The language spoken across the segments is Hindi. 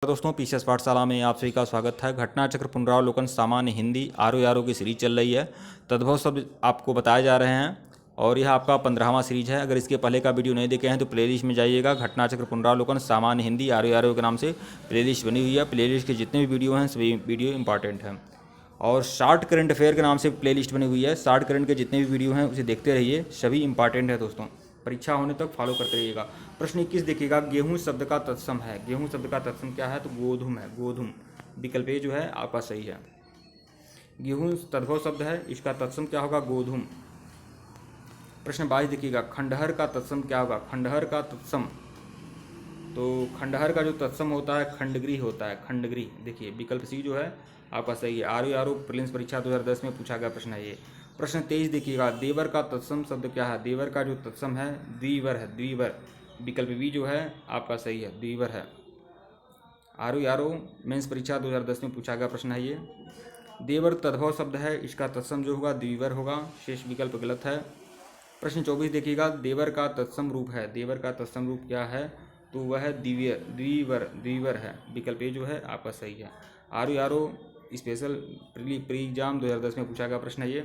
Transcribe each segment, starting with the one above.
दोस्तों, पीसीएस पाठशाला में आप सभी का स्वागत है। घटना चक्र पुनरावलोकन सामान्य हिंदी आरो की सीरीज चल रही है। तद्भव शब्द आपको बताए जा रहे हैं और यह आपका 15वां सीरीज है। अगर इसके पहले का वीडियो नहीं देखे हैं तो प्लेलिस्ट में जाइएगा। घटना चक्र पुनरावलोकन सामान्य हिंदी आरो के नाम से प्लेलिस्ट बनी हुई है। प्लेलिस्ट के जितने भी वीडियो हैं सभी वीडियो इंपॉर्टेंट हैं। और शार्ट करंट अफेयर के नाम से प्लेलिस्ट बनी हुई है। शार्ट करंट के जितने भी वीडियो हैं उसे देखते रहिए, सभी इंपॉर्टेंट है दोस्तों। परीक्षा होने तक फॉलो करते रहिएगा। प्रश्न 21 देखिएगा, गेहूं शब्द का तत्सम है। गेहूं शब्द का तत्सम क्या है? तो गोधूम है। गोधूम विकल्प ए जो है आपका सही है। गेहूं तद्भव शब्द है, इसका तत्सम क्या होगा? गोधूम। प्रश्न 22 देखिएगा, खंडहर का तत्सम क्या होगा? खंडहर का तत्सम, तो खंडहर का जो तत्सम होता है खंडगृह होता है। खंडगृह देखिए विकल्प सी जो है आपका सही है। आरो प्रीलिम्स परीक्षा 2010 में पूछा गया प्रश्न है ये। प्रश्न 23 देखिएगा, देवर का तत्सम शब्द क्या है? देवर का जो तत्सम है द्विवर है। द्विवर विकल्प बी जो है आपका सही है, द्विवर है। आरो मेंस परीक्षा 2010 में पूछा गया प्रश्न है ये। देवर तद्भव शब्द है, इसका तत्सम जो होगा द्विवर होगा। शेष विकल्प गलत है। प्रश्न 24 देखिएगा, देवर का तत्सम रूप है। देवर का तत्सम रूप क्या है? तो वह है द्विवर है। विकल्प ए जो है आपका सही है। आरो स्पेशल प्री एग्जाम 2010 में पूछा गया प्रश्न है ये।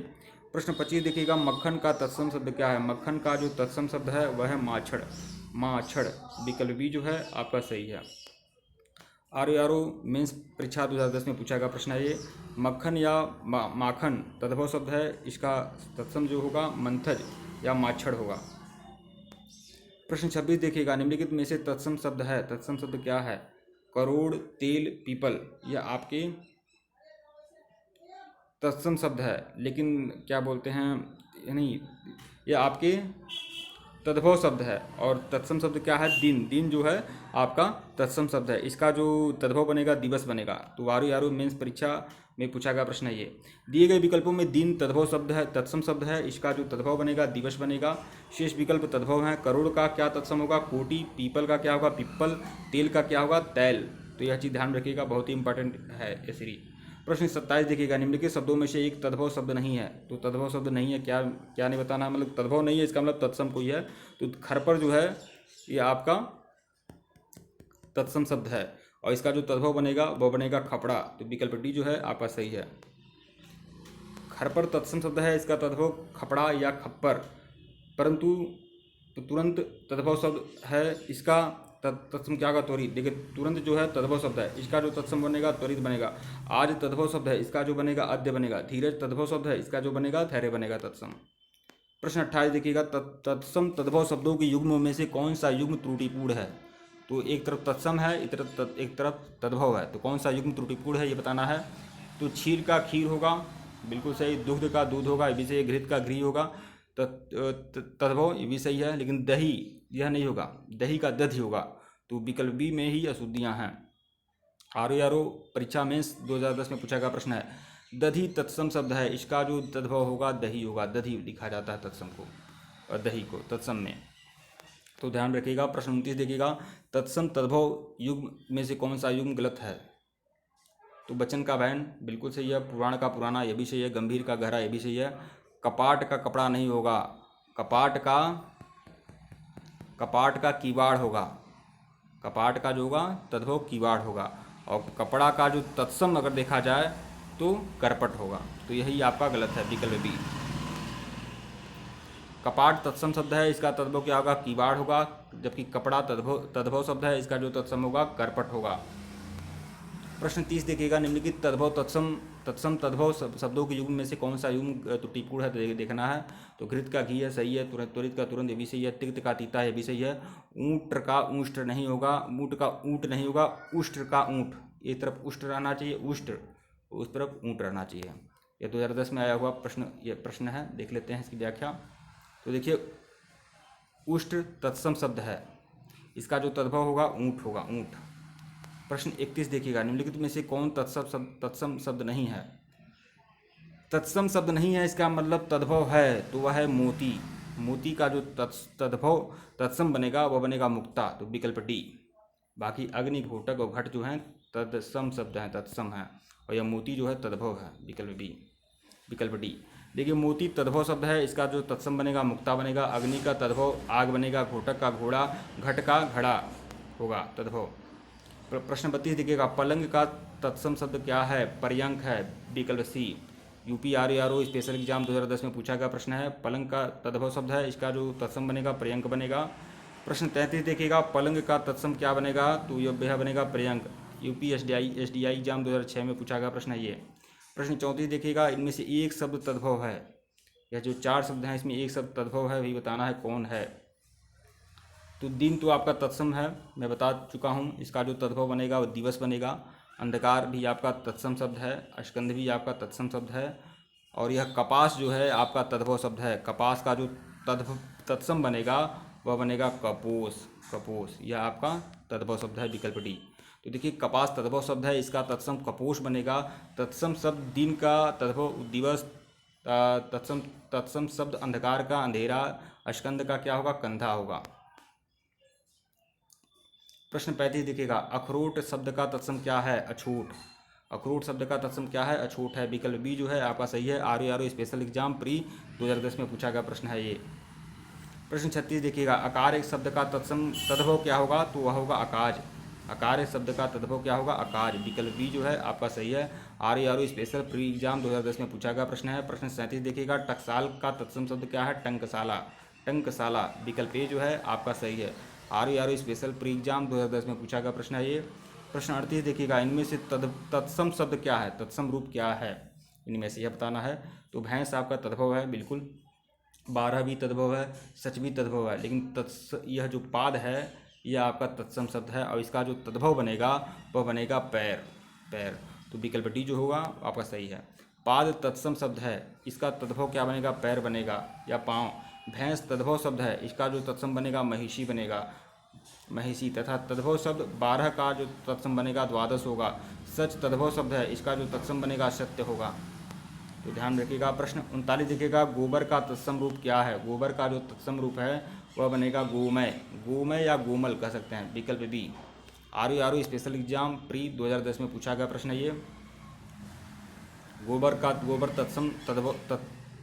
प्रश्न 25 देखिएगा, मक्खन का तत्सम शब्द क्या है? मक्खन का जो तत्सम शब्द है वह है माछड़। माछड़ विकल्प बी जो है आपका सही है। आरो मेंस परीक्षा 2010 में पूछा गया प्रश्न है ये। मक्खन या माखन तद्भव शब्द है, इसका तत्सम जो होगा मंथज या माछड़ होगा। प्रश्न 26 देखिएगा, निम्नलिखित में से तत्सम शब्द है। तत्सम शब्द क्या है? करोड़, तेल, पीपल, यह आपके तत्सम शब्द है। लेकिन क्या बोलते हैं, नहीं, यह आपके तद्भव शब्द है। और तत्सम शब्द क्या है? दिन। दिन जो है आपका तत्सम शब्द है, इसका जो तद्भव बनेगा दिवस बनेगा। तो आरो मेंस परीक्षा में पूछा गया प्रश्न है ये। दिए गए विकल्पों में दिन तद्भव शब्द है, तत्सम शब्द है, इसका जो तद्भव बनेगा दिवस बनेगा। शेष विकल्प तद्भव है। करोड़ का क्या तत्सम होगा? कोटि। पीपल का क्या होगा? पिप्पल। तेल का क्या होगा? तैल। तो यह चीज़ ध्यान रखिएगा, बहुत ही इंपॉर्टेंट है ये सीरीज। प्रश्न 27 देखिएगा, निम्नलिखित शब्दों में से एक तद्भव शब्द नहीं है। तो तद्भव शब्द नहीं है, क्या क्या नहीं बताना, मतलब तद्भव नहीं है इसका मतलब तत्सम कोई है। तो खरपर जो है ये आपका तत्सम शब्द है और इसका जो तद्भव बनेगा वो बनेगा खपड़ा। तो विकल्प डी जो है आपका सही है। खरपर तत्सम शब्द है, इसका तद्भव खपड़ा या खप्पर, परंतु तो तुरंत तद्भव शब्द है, इसका तत्सम क्या होगा? त्वरित। देखिए तुरंत जो है तद्भव शब्द है, इसका जो तत्सम बनेगा त्वरित बनेगा। आज तद्भव शब्द है, इसका जो बनेगा अद्य बनेगा। धीरज तद्भव शब्द है, इसका जो बनेगा धैर्य बनेगा तत्सम। प्रश्न 28 देखिएगा, तत्सम तद्भव शब्दों के युग्म में से कौन सा युग्म त्रुटिपूर्ण है? तो एक तरफ तत्सम है, एक तरफ तद्भव है, तो कौन सा युग्म त्रुटिपूर्ण है ये बताना है। तो क्षीर का खीर होगा, बिल्कुल सही। दुग्ध का दूध होगा, ये भी सही। घृत का घृ होगा, तद्भव, ये भी सही है। लेकिन दही यह नहीं होगा, दही का दधि होगा। तो विकल्प बी में ही अशुद्धियाँ हैं। आरो परीक्षा में 2010 में पूछा गया प्रश्न है। दधि तत्सम शब्द है, इसका जो तद्भव होगा दही होगा। दधि लिखा जाता है तत्सम को और दही को तत्सम में, तो ध्यान रखिएगा। प्रश्न 29 देखिएगा, तत्सम तद्भव युग्म में से कौन सा युग्म गलत है? तो वचन का वैन बिल्कुल सही है। पुराण का पुराना, ये भी सही है। गंभीर का गहरा, ये भी सही है। कपाट का कपड़ा नहीं होगा, कपाट का कीवाड़ होगा। कपाट का जो होगा तद्भव कीवाड़ होगा। और कपड़ा का जो तत्सम अगर देखा जाए तो करपट होगा। तो यही आपका गलत है, विकल्प बी। कपाट तत्सम शब्द है, इसका तद्भव क्या होगा? कीवाड़ होगा। जबकि कपड़ा तद्भव शब्द है, इसका जो तत्सम होगा करपट होगा। प्रश्न 30 देखिएगा, निम्नलिखित तद्भव तत्सम तद्भव शब्दों के युग्म में से कौन सा युग्म त्रुटिपूर्ण है? तो देखना है। तो घृत का घी है, सही है। त्वरित का तुरंत, ये भी सही है। तिक्त का तीता, ये भी सही है। ऊँट का ऊष्ट नहीं होगा, ऊँट का ऊँट नहीं होगा। उष्ट्र का ऊँट, एक तरफ उष्ट्र रहना चाहिए, उष्ट्र, उस तरफ ऊँट रहना चाहिए। यह 2010 में आया हुआ प्रश्न, ये प्रश्न है, देख लेते हैं इसकी व्याख्या। तो देखिए उष्ट्र तत्सम शब्द है, इसका जो तद्भव होगा ऊँट होगा, ऊँट। प्रश्न 31 देखिएगा, निम्नलिखित में से कौन तत्सम शब्द नहीं है? तत्सम शब्द नहीं है, इसका मतलब तद्भव है, तो वह है मोती। मोती का जो तद्भव तत्सम बनेगा वह बनेगा मुक्ता। तो विकल्प डी। बाकी अग्नि, घोटक और घट जो हैं तत्सम शब्द हैं, तत्सम है, और यह मोती जो है तद्भव है। विकल्प बी, विकल्प डी। देखिए मोती तद्भव शब्द है, इसका जो तत्सम बनेगा मुक्ता बनेगा। अग्नि का तद्भव आग बनेगा, घोटक का घोड़ा, घट का घड़ा होगा तद्भव। प्रश्न 32 देखिएगा, पलंग का तत्सम शब्द क्या है? पर्यंक है, विकल्प सी। यूपी आरओ स्पेशल एग्जाम 2010 में पूछा गया प्रश्न है। पलंग का तद्भव शब्द है, इसका जो तत्सम बनेगा पर्यंक बनेगा। प्रश्न 33 देखिएगा, पलंग का तत्सम क्या बनेगा? तो यह बनेगा पर्यंक। यूपी एसडीआई एग्जाम 2006 में पूछा गया प्रश्न है ये। प्रश्न 34 देखिएगा, इनमें से एक शब्द तद्भव है। यह जो 4 शब्द हैं इसमें एक शब्द तद्भव है, वही बताना है कौन है। तो दिन तो आपका तत्सम है, मैं बता चुका हूँ। इसका जो तद्भव बनेगा वो दिवस बनेगा। अंधकार भी आपका तत्सम शब्द है, स्कंद भी आपका तत्सम शब्द है। और यह कपास जो है आपका तद्भव शब्द है। कपास का जो तत्सम बनेगा वह बनेगा कपोस। कपोस यह आपका तद्भव शब्द है, विकल्प डी। तो देखिए कपास तद्भव शब्द है, इसका तत्सम कपोष बनेगा। तत्सम शब्द दिन का, तद्भव दिवस, तत्सम शब्द अंधकार का अंधेरा, स्कंद का क्या होगा? कंधा होगा। प्रश्न 35 देखिएगा, अखरोट शब्द का तत्सम क्या है? अछूट। अखरोट शब्द का तत्सम क्या है? अछूट है, विकल्प बी जो है आपका सही है। आरओ स्पेशल एग्जाम प्री 2010 में पूछा गया प्रश्न है ये। प्रश्न 36 देखिएगा, अकार एक शब्द का तद्भव क्या होगा? तो वह होगा अकाज। अकार शब्द का तद्भव क्या होगा? अकाज, विकल्प बी जो है आपका सही है। आरओ स्पेशल प्री एग्जाम 2010 में पूछा गया प्रश्न है। प्रश्न 37 देखिएगा, टकसाल का तत्सम शब्द क्या है? टंकसाला। टंकसाला, विकल्प ए जो है आपका सही है। आरओ स्पेशल प्री एग्जाम 2010 में पूछा गया प्रश्न है ये। प्रश्न 38 देखिएगा, इनमें से तत्सम शब्द क्या है? तत्सम रूप क्या है? इनमें से यह बताना है। तो भैंस आपका तद्भव है, बिल्कुल। 12 भी तद्भव है, सच भी तद्भव है, लेकिन यह जो पाद है यह आपका तत्सम शब्द है और इसका जो तद्भव बनेगा वह बनेगा पैर। पैर, तो विकल्प डी जो होगा आपका सही है। पाद तत्सम शब्द है, इसका तद्भव क्या बनेगा? पैर बनेगा या पाँव। भैंस तद्भव शब्द है, इसका जो तत्सम बनेगा महिषी बनेगा, महिषी। तथा तद्भव शब्द 12 का जो तत्सम बनेगा द्वादश होगा। सच तद्भव शब्द है, इसका जो तत्सम बनेगा सत्य होगा। तो ध्यान रखिएगा। प्रश्न 39 देखिएगा, गोबर का तत्सम रूप क्या है? गोबर का जो तत्सम रूप है वह बनेगा गोमय। गोमय या गोमल कह सकते हैं, विकल्प B. RO special exam pre 2010 में पूछा गया प्रश्न है ये। गोबर तत्सम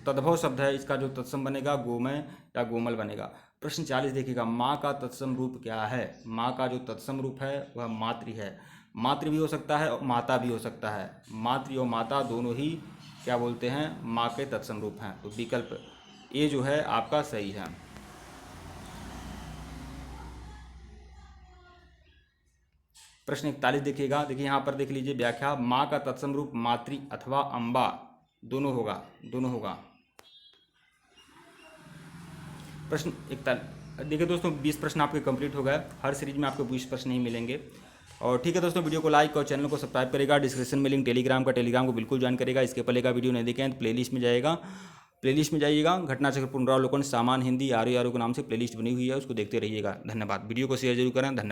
तद्भव शब्द है, इसका जो तत्सम बनेगा गोमय या गोमल बनेगा। प्रश्न 40 देखिएगा, माँ का तत्सम रूप क्या है? माँ का जो तत्सम रूप है वह मातृ है। मातृ भी हो सकता है और माता भी हो सकता है। मातृ और माता दोनों ही क्या बोलते हैं? माँ के तत्सम रूप हैं। तो विकल्प ए जो है आपका सही है। प्रश्न 41 देखिएगा, देखिए यहाँ पर देख लीजिए व्याख्या, माँ का तत्सम रूप मातृ अथवा अम्बा दोनों होगा, दोनों होगा। प्रश्न 41 देखिए दोस्तों, 20 प्रश्न आपके कंप्लीट हो गए। हर सीरीज में आपको 20 प्रश्न नहीं मिलेंगे। और ठीक है दोस्तों, वीडियो को लाइक और चैनल को सब्सक्राइब करेगा। डिस्क्रिप्शन में लिंक टेलीग्राम को बिल्कुल ज्वाइन करेगा। इसके पहले का वीडियो नहीं देखें तो प्लेलिस्ट में जाएगा, प्लेलिस्ट में जाइएगा। घटनाचक्र पुनरावलोकन सामान्य हिंदी आरओ के नाम से प्लेलिस्ट बनी हुई है, उसको देखते रहिएगा। धन्यवाद। वीडियो को शेयर जरूर करें। धन्यवाद।